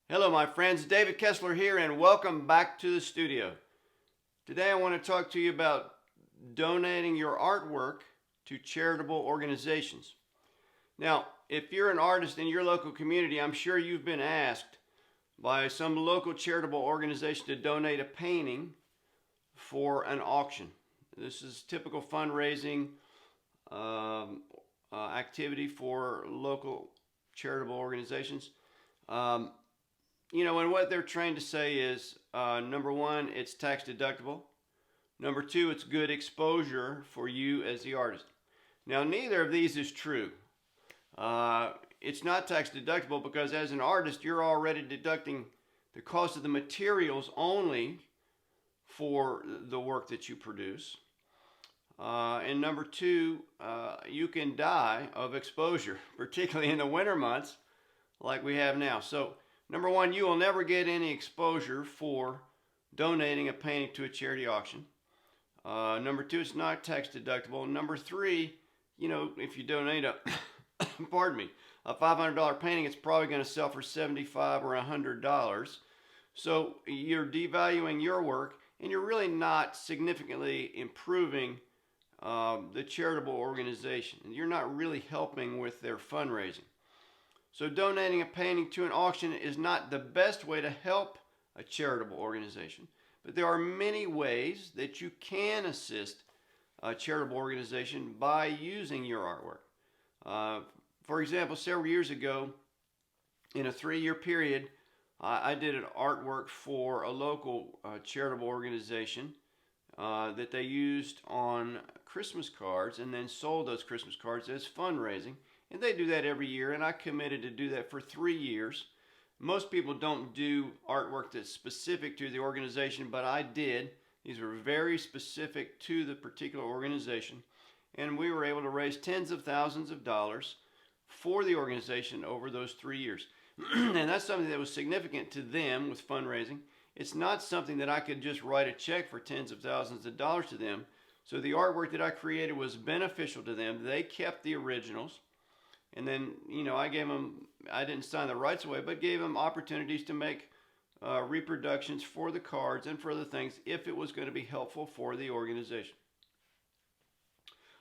Hello my friends, David Kessler here and welcome back to the studio. Today I want to talk to you about donating your artwork to charitable organizations. Now, if you're an artist in your local community, I'm sure you've been asked by some local charitable organization to donate a painting for an auction. This is typical fundraising activity for local charitable organizations. And what they're trying to say is, number one, it's tax deductible. Number two, it's good exposure for you as the artist. Now, neither of these is true. It's not tax deductible because as an artist, you're already deducting the cost of the materials only for the work that you produce. And number two, you can die of exposure, particularly in the winter months like we have now. So, number one, you will never get any exposure for donating a painting to a charity auction. Number two, it's not tax deductible. Number three, if you donate a, pardon me, a $500 painting, it's probably going to sell for $75 or $100. So you're devaluing your work and you're really not significantly improving the charitable organization. You're not really helping with their fundraising. So donating a painting to an auction is not the best way to help a charitable organization, but there are many ways that you can assist a charitable organization by using your artwork. For example, several years ago, in a 3-year period, I did an artwork for a local charitable organization that they used on Christmas cards and then sold those Christmas cards as fundraising. And they do that every year, and I committed to do that for 3 years. Most people don't do artwork that's specific to the organization, but I did. These were very specific to the particular organization. And we were able to raise tens of thousands of dollars for the organization over those 3 years. And that's something that was significant to them with fundraising. It's not something that I could just write a check for tens of thousands of dollars to them. So the artwork that I created was beneficial to them. They kept the originals. And then, I didn't sign the rights away, but gave them opportunities to make reproductions for the cards and for other things if it was going to be helpful for the organization.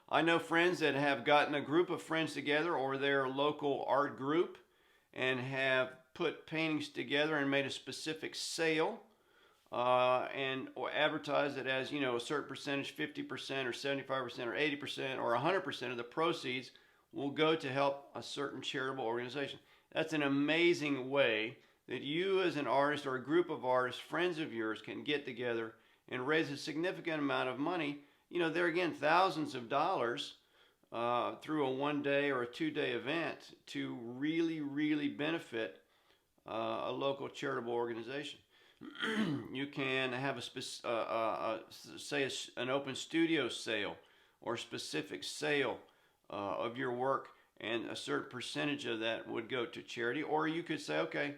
I know friends that have gotten a group of friends together or their local art group and have put paintings together and made a specific sale or advertised it as, a certain percentage, 50% or 75% or 80% or 100% of the proceeds will go to help a certain charitable organization. That's an amazing way that you as an artist or a group of artists, friends of yours, can get together and raise a significant amount of money. There again, thousands of dollars through a 1-day or a 2-day event to really, really benefit a local charitable organization. You can have an open studio sale or a specific sale of your work, and a certain percentage of that would go to charity. Or you could say, okay,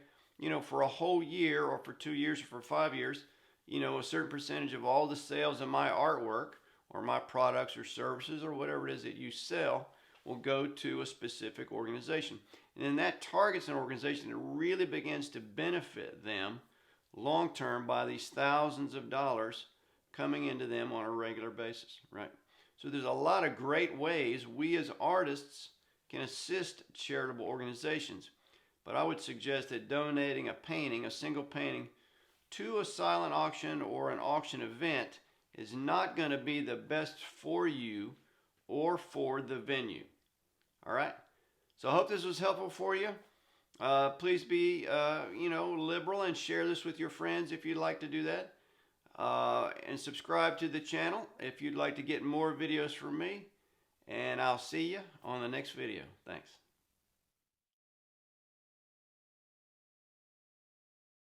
for a whole year or for 2 years or for 5 years, a certain percentage of all the sales of my artwork or my products or services or whatever it is that you sell will go to a specific organization. And then that targets an organization that really begins to benefit them long term by these thousands of dollars coming into them on a regular basis, right? So there's a lot of great ways we as artists can assist charitable organizations. But I would suggest that donating a painting, a single painting, to a silent auction or an auction event is not going to be the best for you or for the venue. All right? So I hope this was helpful for you. Please be, liberal and share this with your friends if you'd like to do that. And subscribe to the channel if you'd like to get more videos from me. And I'll see you on the next video. Thanks.